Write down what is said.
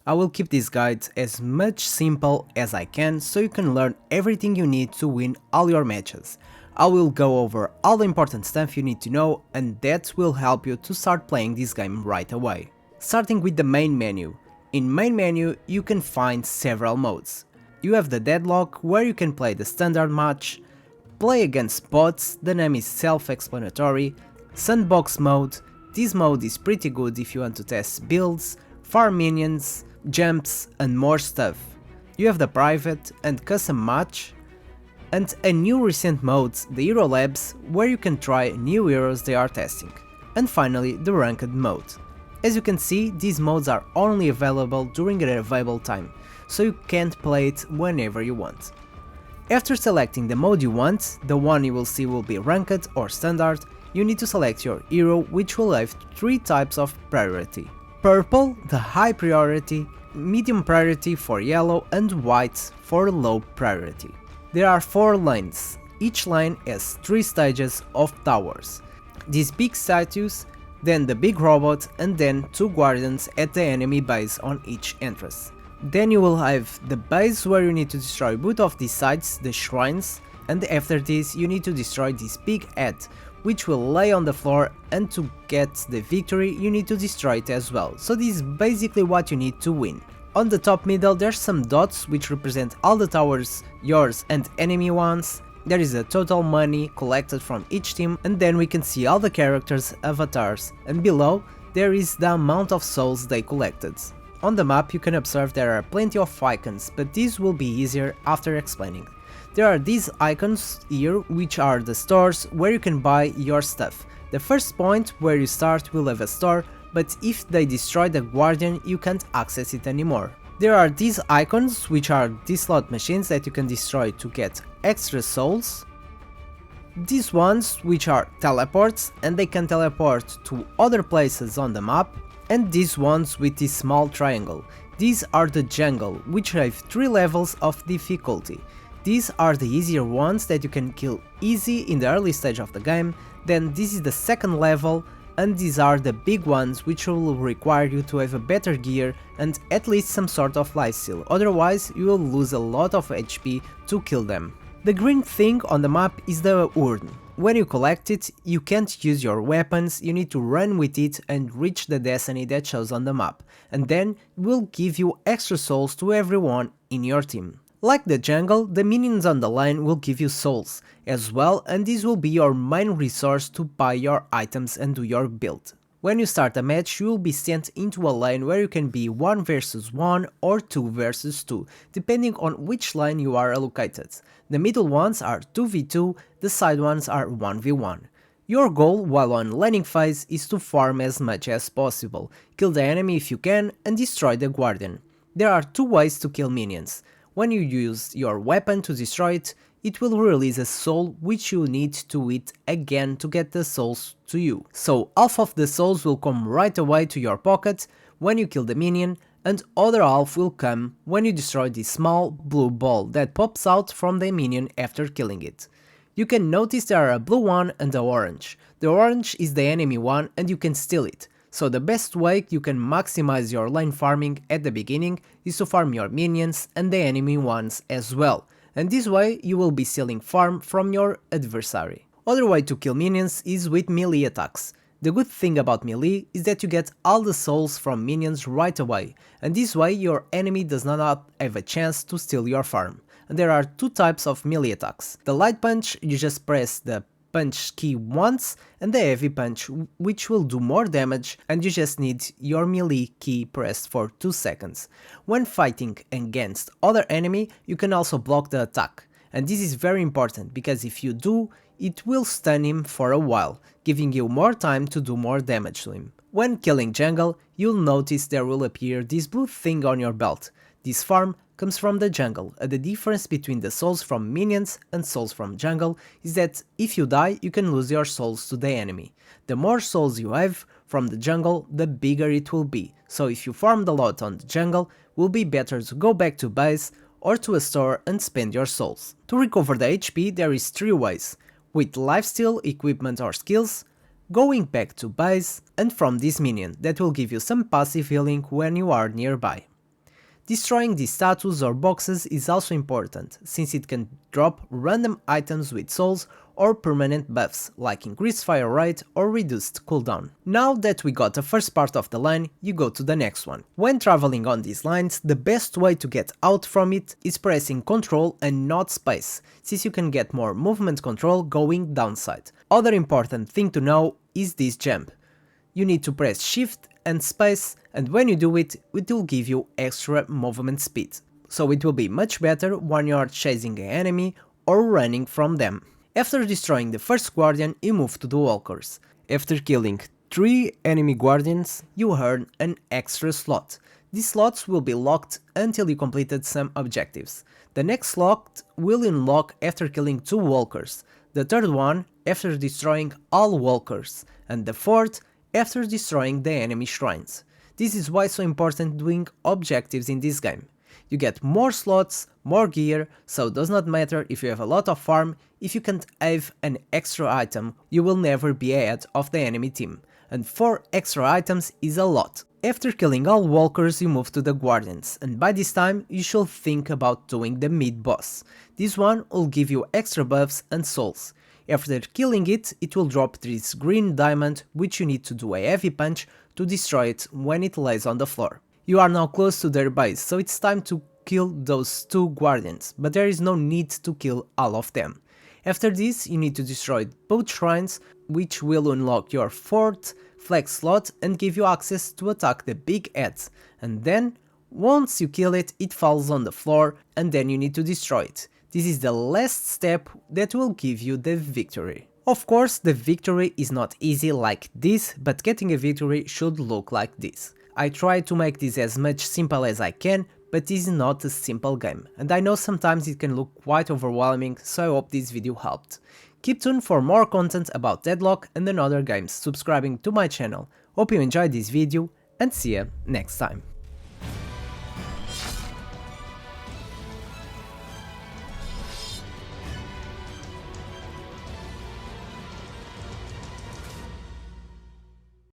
I will keep this guide as much simple as I can so you can learn everything you need to win all your matches. I will go over all the important stuff you need to know, and that will help you to start playing this game right away. Starting with the main menu. In main menu you can find several modes. You have the Deadlock, where you can play the standard match, play against bots, the name is self-explanatory, Sandbox mode, this mode is pretty good if you want to test builds, farm minions, jumps and more stuff. You have the private and custom match, and a new recent mode, the Hero Labs, where you can try new heroes they are testing. And finally the ranked mode. As you can see, these modes are only available during an available time, so you can't play it whenever you want. After selecting the mode you want, the one you will see will be ranked or standard, you need to select your hero, which will have 3 types of priority. Purple, the high priority, medium priority for yellow and white for low priority. There are 4 lanes, each lane has 3 stages of towers. These big statues, then the big robot and then 2 guardians at the enemy base on each entrance. Then you will have the base where you need to destroy both of these sides, the shrines, and after this you need to destroy this big head, which will lay on the floor, and to get the victory you need to destroy it as well, so this is basically what you need to win. On the top middle there's some dots which represent all the towers, yours and enemy ones. There is a total money collected from each team, and then we can see all the characters' avatars, and below there is the amount of souls they collected. On the map you can observe there are plenty of icons, but this will be easier after explaining. There are these icons here, which are the stores where you can buy your stuff. The first point where you start will have a store, but if they destroy the guardian you can't access it anymore. There are these icons, which are these slot machines that you can destroy to get extra souls. These ones, which are teleports, and they can teleport to other places on the map. And these ones with this small triangle. These are the jungle, which have 3 levels of difficulty. These are the easier ones that you can kill easy in the early stage of the game, then this is the second level, and these are the big ones which will require you to have a better gear and at least some sort of lifesteal, otherwise you will lose a lot of HP to kill them. The green thing on the map is the urn. When you collect it, you can't use your weapons, you need to run with it and reach the destiny that shows on the map, and then it will give you extra souls to everyone in your team. Like the jungle, the minions on the lane will give you souls as well, and this will be your main resource to buy your items and do your build. When you start a match, you will be sent into a lane where you can be 1 versus 1 or 2 versus 2, depending on which lane you are allocated. The middle ones are 2v2, the side ones are 1v1. Your goal while on laning phase is to farm as much as possible, kill the enemy if you can and destroy the guardian. There are 2 ways to kill minions. When you use your weapon to destroy it, it will release a soul which you need to eat again to get the souls to you. So half of the souls will come right away to your pocket when you kill the minion, and other half will come when you destroy this small blue ball that pops out from the minion after killing it. You can notice there are a blue one and a orange. The orange is the enemy one and you can steal it. So the best way you can maximize your lane farming at the beginning is to farm your minions and the enemy ones as well, and this way you will be stealing farm from your adversary. Other way to kill minions is with melee attacks. The good thing about melee is that you get all the souls from minions right away, and this way your enemy does not have a chance to steal your farm. And there are 2 types of melee attacks. The light punch, you just press the punch key once, and the heavy punch, which will do more damage and you just need your melee key pressed for 2 seconds. When fighting against other enemy you can also block the attack, and this is very important because if you do, it will stun him for a while, giving you more time to do more damage to him. When killing jungle, you'll notice there will appear this blue thing on your belt. This farm comes from the jungle, and the difference between the souls from minions and souls from jungle is that if you die you can lose your souls to the enemy. The more souls you have from the jungle, the bigger it will be, so if you farmed a lot on the jungle, it will be better to go back to base or to a store and spend your souls. To recover the HP there is 3 ways: with lifesteal, equipment or skills, going back to base, and from this minion that will give you some passive healing when you are nearby. Destroying these statues or boxes is also important, since it can drop random items with souls or permanent buffs, like increased fire rate or reduced cooldown. Now that we got the first part of the line, you go to the next one. When traveling on these lines, the best way to get out from it is pressing Ctrl and not space, since you can get more movement control going downside. Other important thing to know is this jump. You need to press Shift and space, and when you do it, it will give you extra movement speed. So it will be much better when you are chasing an enemy or running from them. After destroying the first guardian, you move to the walkers. After killing 3 enemy guardians, you earn an extra slot. These slots will be locked until you completed some objectives. The next slot will unlock after killing 2 walkers, the third one after destroying all walkers, and the fourth after destroying the enemy shrines. This is why it's so important doing objectives in this game. You get more slots, more gear, so it does not matter if you have a lot of farm, if you can't have an extra item, you will never be ahead of the enemy team, and 4 extra items is a lot. After killing all walkers, you move to the guardians, and by this time you should think about doing the mid boss. This one will give you extra buffs and souls. After killing it, it will drop this green diamond, which you need to do a heavy punch to destroy it when it lays on the floor. You are now close to their base, so it's time to kill those 2 guardians, but there is no need to kill all of them. After this, you need to destroy both shrines, which will unlock your 4th flag slot and give you access to attack the big heads, and then, once you kill it, it falls on the floor and then you need to destroy it. This is the last step that will give you the victory. Of course, the victory is not easy like this, but getting a victory should look like this. I try to make this as much simple as I can, but this is not a simple game, and I know sometimes it can look quite overwhelming, so I hope this video helped. Keep tuned for more content about Deadlock and other games, subscribing to my channel. Hope you enjoyed this video, and see ya next time.